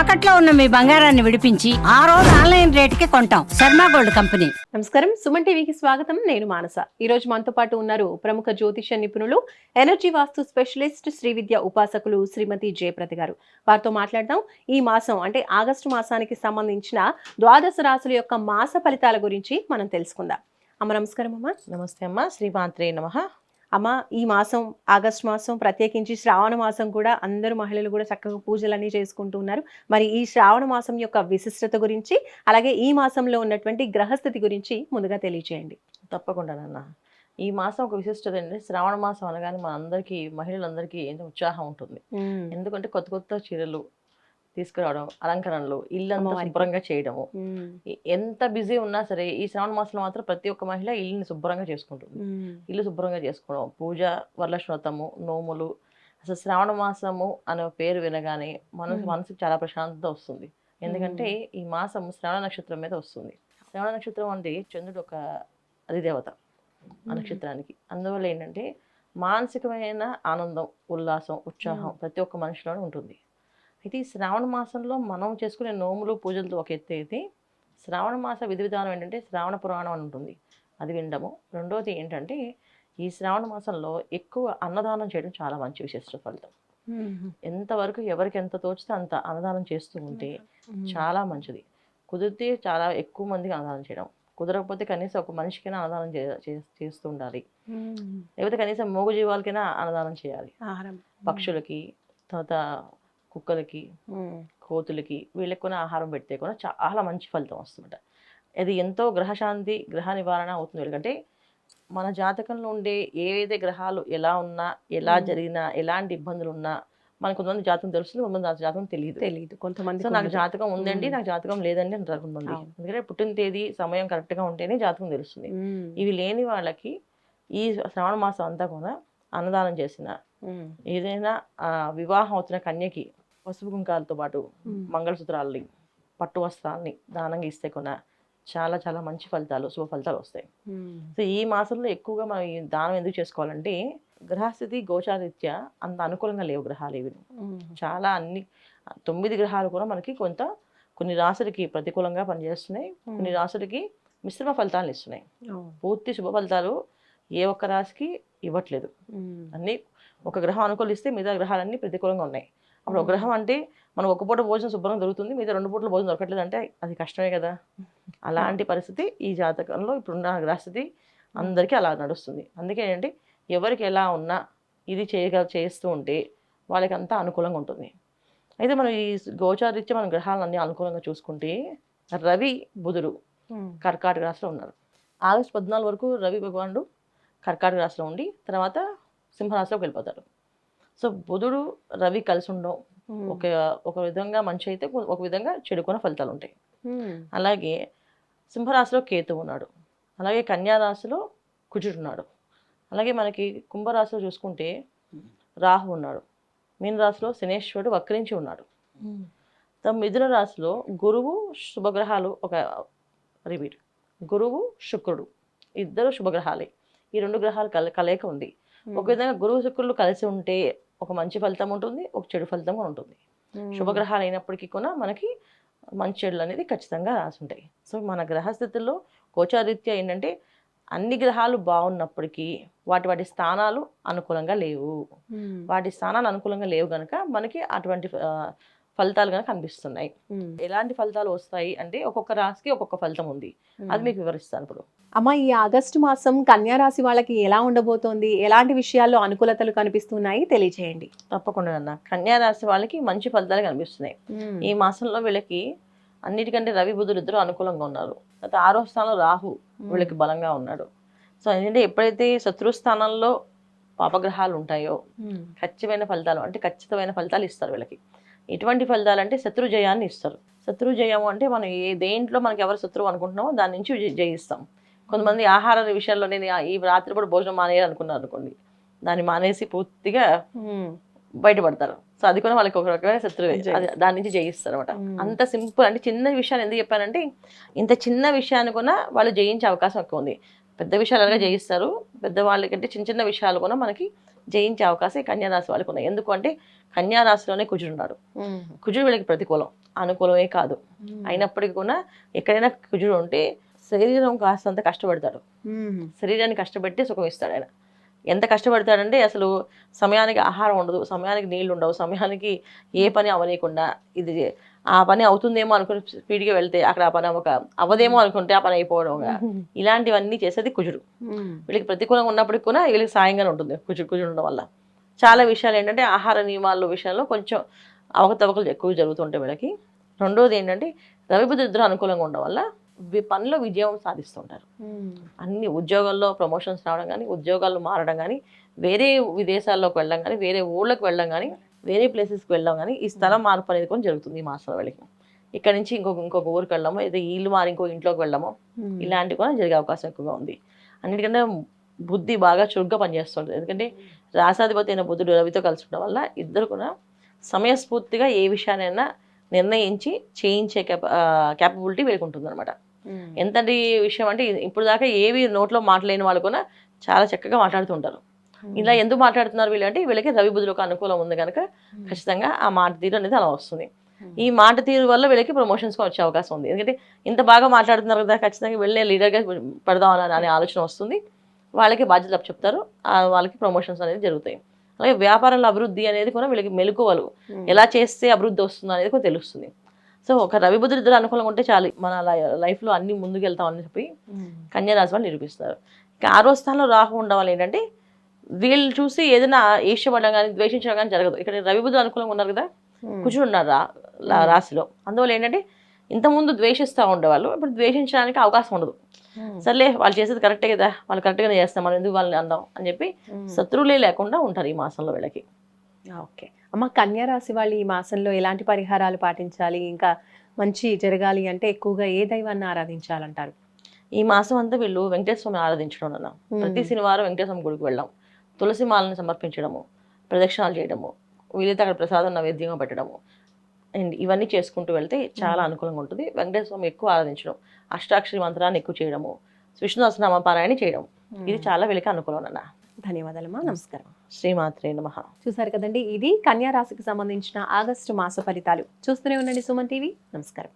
తాకట్లో ఉన్న మీ బంగారాన్ని విడిపించి ఆ రోజు ఆన్లైన్ రేటుకి కొంటాం. Sharma gold company. నమస్కారం, సుమన్ టీవీకి స్వాగతం. నేను మానస. ఈ రోజు మనతో పాటు ఉన్నారు ప్రముఖ జ్యోతిష్య నిపుణులు, ఎనర్జీ వాస్తు స్పెషలిస్ట్, శ్రీ విద్య ఉపాసకులు శ్రీమతి జయప్రద గారు. వారితో మాట్లాడదాం. ఈ మాసం అంటే ఆగస్టు మాసానికి సంబంధించిన ద్వాదశ రాశుల యొక్క మాస ఫలితాల గురించి మనం తెలుసుకుందాం. అమ్మ నమస్కారం. అమ్మ నమస్తే అమ్మ. శ్రీమాత్రే నమః. అమ్మ, ఈ మాసం ఆగస్టు మాసం, ప్రత్యేకించి శ్రావణ మాసం కూడా అందరూ మహిళలు కూడా చక్కగా పూజలన్నీ చేసుకుంటూ ఉన్నారు. మరి ఈ శ్రావణ మాసం యొక్క విశిష్టత గురించి, అలాగే ఈ మాసంలో ఉన్నటువంటి గ్రహస్థితి గురించి ముందుగా తెలియజేయండి. తప్పకుండా నాన్న. ఈ మాసం ఒక విశిష్టత అండి. శ్రావణ మాసం అనగానే మన అందరికీ, మహిళలందరికీ ఎంతో ఉత్సాహం ఉంటుంది. ఎందుకంటే కొత్త కొత్త చీరలు తీసుకురావడం, అలంకరణలు, ఇల్లంతా శుభ్రంగా చేయడము. ఎంత బిజీ ఉన్నా సరే ఈ శ్రావణ మాసంలో మాత్రం ప్రతి ఒక్క మహిళ ఇల్లుని శుభ్రంగా చేసుకుంటుంది. ఇల్లు శుభ్రంగా చేసుకోవడం, పూజ, వరలక్ష్మి వ్రతము, నోములు. అసలు శ్రావణ మాసము అనే పేరు వినగానే మనసుకు చాలా ప్రశాంతత వస్తుంది. ఎందుకంటే ఈ మాసం శ్రవణ నక్షత్రం మీద వస్తుంది. శ్రవణ నక్షత్రం అంటే చంద్రుడు ఒక అధిదేవత ఆ నక్షత్రానికి. అందువల్ల ఏంటంటే మానసికమైన ఆనందం, ఉల్లాసం, ఉత్సాహం ప్రతి ఒక్క మనిషిలోనే ఉంటుంది. అయితే ఈ శ్రావణ మాసంలో మనం చేసుకునే నోములు, పూజలతో ఒక ఎత్తు అయితే, శ్రావణ మాస విధి విధానం ఏంటంటే శ్రావణ పురాణం అని ఉంటుంది, అది వినడము. రెండోది ఏంటంటే ఈ శ్రావణ మాసంలో ఎక్కువ అన్నదానం చేయడం చాలా మంచి విశిష్ట ఫలితం. ఎంతవరకు ఎవరికి ఎంత తోచితే అంత అన్నదానం చేస్తూ ఉంటే చాలా మంచిది. కుదిరితే చాలా ఎక్కువ మందికి అన్నదానం చేయడం, కుదరకపోతే కనీసం ఒక మనిషికైనా అన్నదానం చేస్తూ ఉండాలి. లేకపోతే కనీసం మూగ జీవాలకైనా అన్నదానం చేయాలి. పక్షులకి, తర్వాత కుక్కలకి, కోతులకి, వీళ్ళకి కూడా ఆహారం పెడితే కూడా చాలా మంచి ఫలితం వస్తుందట. అది ఎంతో గ్రహశాంతి, గ్రహ నివారణ అవుతుంది. ఎందుకంటే మన జాతకంలో ఉండే ఏవైతే గ్రహాలు ఎలా ఉన్నా, ఎలా జరిగినా, ఎలాంటి ఇబ్బందులు ఉన్నా, మనకు కొంతమంది జాతకం తెలుస్తుంది, కొంతమంది జాతకం తెలియదు. కొంతమంది సో నాకు జాతకం ఉందండి, నాకు జాతకం లేదండి అంటారు కొంతమంది. ఎందుకంటే పుట్టిన తేదీ, సమయం కరెక్ట్గా ఉంటేనే జాతకం తెలుస్తుంది. ఇవి లేని వాళ్ళకి ఈ శ్రావణ మాసం అంతా కూడా అన్నదానం చేసిన, ఏదైనా వివాహం అవుతున్న కన్యకి పసుపు కుంకాలతో పాటు మంగళసూత్రాలని, పట్టు వస్త్రాలని దానంగా ఇస్తే కూడా చాలా చాలా మంచి ఫలితాలు, శుభ ఫలితాలు వస్తాయి. సో ఈ మాసంలో ఎక్కువగా మనం ఈ దానం ఎందుకు చేసుకోవాలంటే, గ్రహస్థితి గోచారీత్యా అంత అనుకూలంగా లేవు గ్రహాలు ఇవి. చాలా 9 గ్రహాలు కూడా మనకి కొన్ని రాశులకి ప్రతికూలంగా పనిచేస్తున్నాయి, కొన్ని రాశులకి మిశ్రమ ఫలితాలను ఇస్తున్నాయి. పూర్తి శుభ ఫలితాలు ఏ ఒక్క రాశికి ఇవ్వట్లేదు. అన్నీ ఒక గ్రహం అనుకూలిస్తే మిగతా గ్రహాలన్నీ ప్రతికూలంగా ఉన్నాయి. అప్పుడు ఒక గ్రహం అంటే మనం ఒక పూట భోజనం శుభ్రంగా దొరుకుతుంది, మిగతా 2 పూటల భోజనం దొరకట్లేదు అంటే అది కష్టమే కదా. అలాంటి పరిస్థితి ఈ జాతకంలో ఇప్పుడున్న గ్రహస్థితి అందరికీ అలా నడుస్తుంది. అందుకే ఏంటంటే ఎవరికి ఎలా ఉన్నా ఇది చేస్తూ ఉంటే వాళ్ళకి అంతా అనుకూలంగా ఉంటుంది. అయితే మనం ఈ గోచారీత్యా మన గ్రహాలన్నీ అనుకూలంగా చూసుకుంటే, రవి, బుధుడు కర్కాటక రాశిలో ఉన్నారు. ఆగస్టు 14 వరకు రవి భగవానుడు కర్కాటక రాశిలో ఉండి తర్వాత సింహరాశిలోకి వెళ్ళిపోతాడు. సో బుధుడు, రవి కలిసి ఉండడం ఒక విధంగా మంచి అయితే, ఒక విధంగా చెడుకున్న ఫలితాలు ఉంటాయి. అలాగే సింహరాశిలో కేతు ఉన్నాడు, అలాగే కన్యా రాశిలో కుజుడు ఉన్నాడు, అలాగే మనకి కుంభరాశిలో చూసుకుంటే రాహు ఉన్నాడు, మీన రాశిలో శనేశ్వరుడు వక్రించి ఉన్నాడు. మిథున రాశిలో గురువు, శుభగ్రహాలు గురువు, శుక్రుడు ఇద్దరు శుభగ్రహాలే. ఈ 2 గ్రహాలు కలయిక ఉంది. ఒక విధంగా గురువు, శుక్రులు కలిసి ఉంటే ఒక మంచి ఫలితం ఉంటుంది, ఒక చెడు ఫలితం కూడా ఉంటుంది. శుభగ్రహాలు అయినప్పటికీ కూడా మనకి మంచి చెడులు అనేది ఖచ్చితంగా రాసి ఉంటాయి. సో మన గ్రహస్థితుల్లో గోచారీత్యా ఏంటంటే అన్ని గ్రహాలు బాగున్నప్పటికీ వాటి స్థానాలు అనుకూలంగా లేవు. వాటి స్థానాలు అనుకూలంగా లేవు కనుక మనకి అటువంటి ఫలితాలు కనుక కనిపిస్తున్నాయి. ఎలాంటి ఫలితాలు వస్తాయి అంటే ఒక్కొక్క రాశికి ఒక్కొక్క ఫలితం ఉంది, అది మీకు వివరిస్తాను ఇప్పుడు. అమ్మ, ఈ ఆగస్టు మాసం కన్యా రాశి వాళ్ళకి ఎలా ఉండబోతోంది, ఎలాంటి విషయాల్లో అనుకూలతలు కనిపిస్తున్నాయి తెలియజేయండి. తప్పకుండా అన్న. కన్యా రాశి వాళ్ళకి మంచి ఫలితాలు కనిపిస్తున్నాయి. ఈ మాసంలో వీళ్ళకి అన్నిటికంటే రవి, బుధుడు ఇద్దరు అనుకూలంగా ఉన్నారు. అయితే 6వ స్థానంలో రాహు వీళ్ళకి బలంగా ఉన్నాడు. సో ఏంటంటే ఎప్పుడైతే శత్రు స్థానంలో పాపగ్రహాలు ఉంటాయో ఖచ్చితమైన ఫలితాలు ఇస్తారు వీళ్ళకి. ఎటువంటి ఫలితాలు అంటే శత్రు జయాన్ని ఇస్తారు. శత్రు జయము అంటే మనం దేంట్లో మనకి ఎవరు శత్రువు అనుకుంటున్నామో దాని నుంచి జయిస్తాం. కొంతమంది ఆహార విషయాల్లో నేను ఈ రాత్రి కూడా భోజనం మానేయాలి అనుకున్నారు అనుకోండి, దాన్ని మానేసి పూర్తిగా బయటపడతారు. సో అది కూడా వాళ్ళకి ఒక రకమైన శత్రువే, దాని నుంచి జయిస్తారు అనమాట. అంత సింపుల్. అంటే చిన్న విషయాన్ని ఎందుకు చెప్పానంటే, ఇంత చిన్న విషయాన్ని కూడా వాళ్ళు జయించే అవకాశం ఎక్కువ ఉంది. పెద్ద విషయాలు అలాగే జయిస్తారు, పెద్దవాళ్ళకంటే చిన్న చిన్న విషయాలు కూడా మనకి జయించే అవకాశం కన్యా రాశి వాళ్ళకి ఉన్నాయి. ఎందుకు అంటే కన్యా రాశిలోనే కుజుడు ఉన్నాడు. కుజుడు వీళ్ళకి ప్రతికూలం. అనుకూలమే కాదు. అయినప్పటికీ కూడా ఎక్కడైనా కుజుడు ఉంటే శరీరం కాస్తంత కష్టపడతాడు. శరీరాన్ని కష్టపెట్టి సుఖం ఇస్తాడు ఆయన. ఎంత కష్టపడతాడంటే అసలు సమయానికి ఆహారం ఉండదు, సమయానికి నీళ్లు ఉండవు, సమయానికి ఏ పని అవనీయకుండా ఇది ఆ పని అవుతుందేమో అనుకుని స్పీడ్గా వెళ్తే అక్కడ ఆ పని అవ్వదేమో అనుకుంటే ఆ పని అయిపోవడం, ఇలాంటివన్నీ చేసేది కుజుడు. వీళ్ళకి ప్రతికూలంగా ఉన్నప్పటికి కూడా వీళ్ళకి సాయంగానే ఉంటుంది కుజుడు ఉండడం వల్ల. చాలా విషయాలు ఏంటంటే ఆహార నియమాల విషయంలో కొంచెం అవకతవకలు ఎక్కువ జరుగుతుంటాయి వీళ్ళకి. రెండోది ఏంటంటే రవి బుధుడు ఇద్దరు అనుకూలంగా ఉండడం వల్ల పనిలో విజయం సాధిస్తుంటారు. అన్ని ఉద్యోగాల్లో ప్రమోషన్స్ రావడం కానీ, ఉద్యోగాలు మారడం కానీ, వేరే విదేశాల్లోకి వెళ్ళడం కానీ, వేరే ఊళ్ళకి వెళ్ళడం కానీ, వేరే ప్లేసెస్కి వెళ్ళడం కానీ, ఈ స్థలం మార్పు అనేది కూడా జరుగుతుంది ఈ మాసంలో వెళ్ళి. ఇక్కడ నుంచి ఇంకొక ఊరికి వెళ్ళడము, ఏదో ఇల్లు మారి ఇంకో ఇంట్లోకి వెళ్ళడము, ఇలాంటివి కూడా జరిగే అవకాశం ఎక్కువగా ఉంది. అన్నిటికంటే బుద్ధి బాగా చురుగ్గా పనిచేస్తుంటుంది. ఎందుకంటే రాసాధిపతి అయిన బుధుడు రవితో కలిసి ఉండడం వల్ల ఇద్దరు కూడా సమయస్ఫూర్తిగా ఏ విషయాన్నైనా నిర్ణయించి చేయించే క్యాపబిలిటీ వీళ్ళకి ఉంటుంది అనమాట. ఎంతటి విషయం అంటే ఇప్పుడు దాకా ఏవి నోట్లో మాట్లాడలేని వాళ్ళు కూడా చాలా చక్కగా మాట్లాడుతూ ఉంటారు. ఇలా ఎందుకు మాట్లాడుతున్నారు వీళ్ళు అంటే వీళ్ళకి రవి బుధుడు ఒక అనుకూలం ఉంది కనుక ఖచ్చితంగా ఆ మాట తీరు అనేది అలా వస్తుంది. ఈ మాట తీరు వల్ల వీళ్ళకి ప్రమోషన్స్ వచ్చే అవకాశం ఉంది. ఎందుకంటే ఇంత బాగా మాట్లాడుతున్నారు కదా, ఖచ్చితంగా వెళ్ళే లీడర్గా పెడదామని అనే ఆలోచన వస్తుంది. వాళ్ళకి బాధ్యత చెప్తారు, వాళ్ళకి ప్రమోషన్స్ అనేది జరుగుతాయి. అలాగే వ్యాపారంలో అభివృద్ధి అనేది కూడా వీళ్ళకి మెలకువలు ఎలా చేస్తే అభివృద్ధి వస్తుందో అనేది కూడా తెలుస్తుంది. సో ఒక రవి బుధుడు ఇద్దరు అనుకూలంగా ఉంటే చాలు, మన లైఫ్లో అన్ని ముందుకు వెళ్తామని చెప్పి కన్యా రాశి వాళ్ళు నిరూపిస్తారు. ఇక 6వ స్థానంలో రాహు ఉండడం వల్ల ఏంటంటే వీళ్ళు చూసి ఏదైనా ఈర్ష్యపడడం కానీ ద్వేషించడం కానీ జరగదు. ఇక్కడ రవి బుధుడు అనుకూలంగా ఉన్నారు కదా, కుజుడు ఉన్నారు రాశిలో. అందువల్ల ఏంటంటే ఇంతకుముందు ద్వేషిస్తూ ఉండేవాళ్ళు ఇప్పుడు ద్వేషించడానికి అవకాశం ఉండదు. సర్లే వాళ్ళు చేసేది కరెక్టే కదా, వాళ్ళు కరెక్ట్గానే చేస్తాం, మనం ఎందుకు వాళ్ళని అందాం అని చెప్పి శత్రువులే లేకుండా ఉంటారు ఈ మాసంలో వీళ్ళకి. ఓకే అమ్మ, కన్యా రాశి వాళ్ళు ఈ మాసంలో ఎలాంటి పరిహారాలు పాటించాలి, ఇంకా మంచి జరగాలి అంటే ఎక్కువగా ఏ దైవాన్ని ఆరాధించాలంటారు? ఈ మాసం అంతా వీళ్ళు వెంకటేశ్వర స్వామిని ఆరాధించడం అన్న. ప్రతి శనివారం వెంకటేశ్వర స్వామి గుడికి వెళ్ళడం, తులసి మాలను సమర్పించడము, ప్రదక్షిణాలు చేయడము, వీలైతే అక్కడ ప్రసాదం నైవేద్యంగా పెట్టడము, అండ్ ఇవన్నీ చేసుకుంటూ వెళ్తే చాలా అనుకూలంగా ఉంటుంది. వెంకటేశ్వర స్వామి ఎక్కువ ఆరాధించడం, అష్టాక్షరి మంత్రాన్ని ఎక్కువ చేయడము, విష్ణు సహస్రనామ పారాయణ చేయడం, ఇది చాలా వీళ్ళకి అనుకూలం అన్న. ధన్యవాదాలమ్మా, నమస్కారం. శ్రీమాత్రే నమః. చూసారు కదండి, ఇది కన్యా రాశికి సంబంధించిన ఆగస్టు మాస ఫలితాలు. చూస్తూనే ఉండండి సుమన్ టీవీ. నమస్కారం.